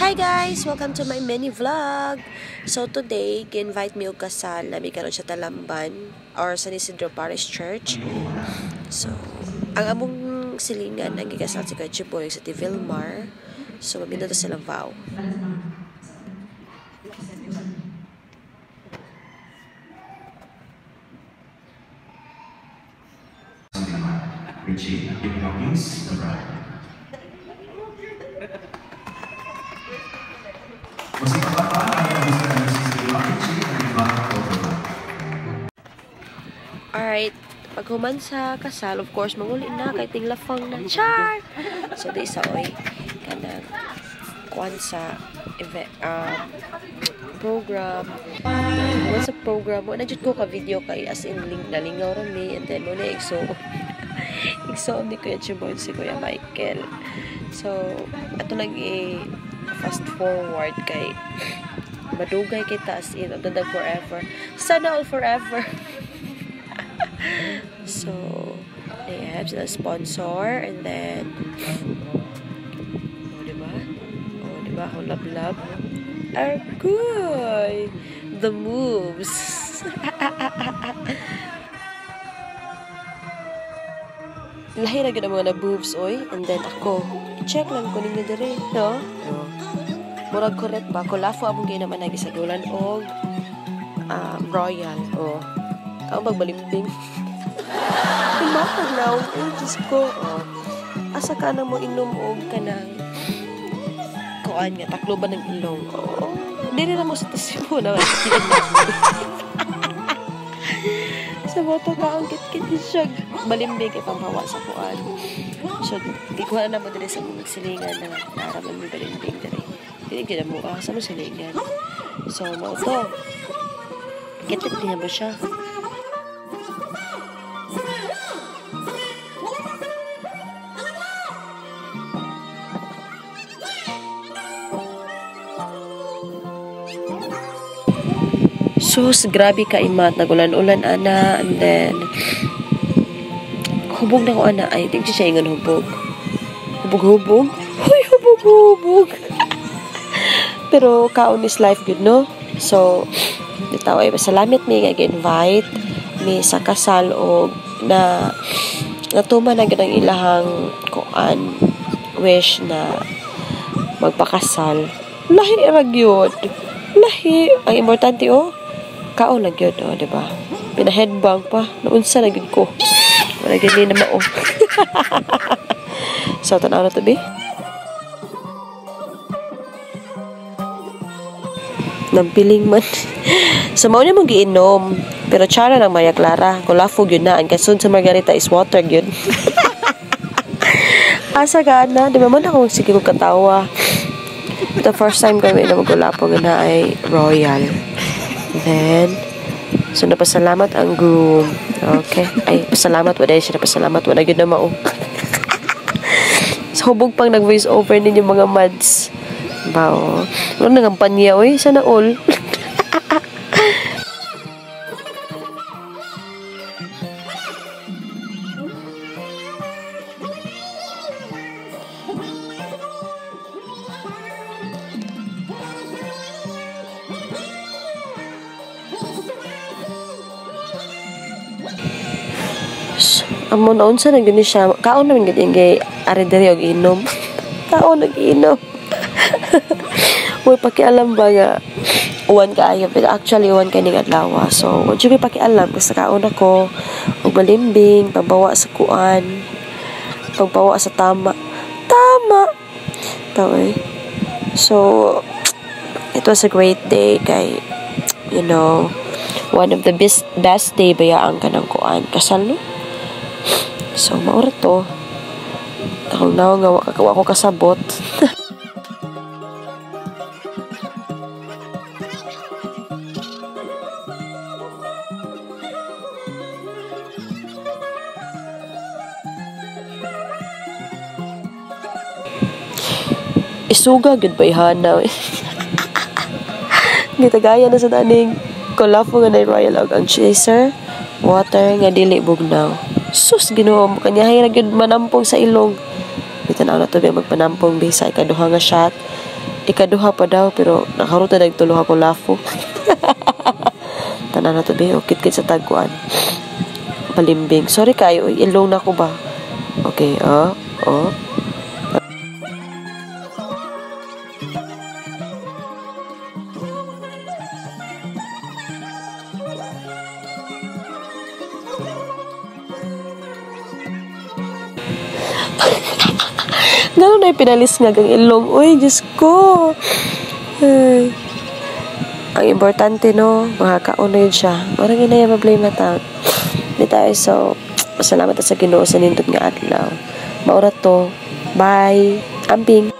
Hi guys! Welcome to my mini vlog! So today, gi-invite mi og kasal na mi karon sa Talamban or San Isidro Parish Church. So, ang among silingan ang gikasal si Kuya Chiboy sa Vilmar. So, mabinda to silang vow. Richie, giving your peace, the bride. Alright, pag human sa kasal, of course, manguli na, kay tinglafang na, char! So, di isa, oy, kanang, kuhan sa event, program. Human sa program, wala dyan ko ka-video kay as in nalingaw rami, and then muna igsoon ni Kuya Chiboy si Kuya Michael. So, ato lang fast forward kay madugay kita as in, dadag forever. Sana all forever. So, they have the sponsor, and then, diba? Love. Argoy! The moves. Lahi na gina mga na-boobs, oy. And then ako, check lang ko ninyo dere, no? Murag correct ba? Kulafo among gaya naman nagisagulan o royal, o. Kao magbalimbing. Imatag na, Diyos ko, o. Asa ka na mo inom o kanang kuan nga, takloban ng ilong, o. Dili na mo sa tasibo na, sa moto ka ang kit-kit siya balimbing kay pambawa sa kuan. So, di ko na mo dili sa mga silingan na naraman mo balimbing dili. Dili gina mo sa mga silingan. So, mo to. Kit-kit niya ba siya? Sus, grabe ka imat, nagulan-ulan ana, and then hubog na ko ana, ay, tingin siya ingon hubog. Hubog? Huy, hubog. Pero kaon is life good, no? So, ditaw ay salamat mi nga gi-invite mi sa kasal o na natuman na ganang ilahang kuan wish na magpakasal. Lahi ra gyud. Lahi, ang importante kaon lang yun, diba? Pina-headbang pa. Naunsa na gid ko. Wala gini na mao. So, tanaw na to, be? Nampiling man. So, mao na mong giinom. Pero tsara ng Maria Clara. Kulafog yun na. Ang kasun sa Margarita is water yun. Asa ka na. Di ba man ako sige ko katawa. The first time kami na magulapog na ay royal. Then, so napasalamat ang groom. Okay. Ay, pasalamat. Wala siya napasalamat. Wala yun na mao. So, hubog pang nag-voice over ninyo mga mads. Bao. Wala nangampanya, oy. Sana all. Amo naon sa nagdini siya kaon naman gid ingay ari diri og inom. Kaon nag-inom. Uy, pakialam ba nga uwan kaayo, pero actually uwan kay ning adlaw. So wa jud pakialam kasi kaon ako og balimbing pagbawa sa kuan, pagbawa sa tama taw. So it was a great day kay one of the best day baya ang kanang kuan kasal, no? So, maura to. Akong nawa nga ako kasabot. Isuga, good boy, hana. Gitagaya na sa daning kulafo nga na royal og ang chaser. Water nga dili bugnaw. Sus, Ginoo mo kanya ra gyud manampong sa ilong. Bitanaw na to biya magpanampong bisa ikaduha nga shot. Ikaduha pa daw pero nakaruta nagtulo ako lafo. Tanan na to biya kit sa tagkuan. Palimbing. Sorry kayo, ilong na ko ba? Okay, oh. Gano'n na pinalis nga gang ilong. Uy, Diyos ko. Ay. Ang importante, no, makakaon na yun siya. Marang ina yung problema ta. Di tayo, so, salamat sa Ginoo sa nindot nga adlaw. Maura to. Bye. Amping.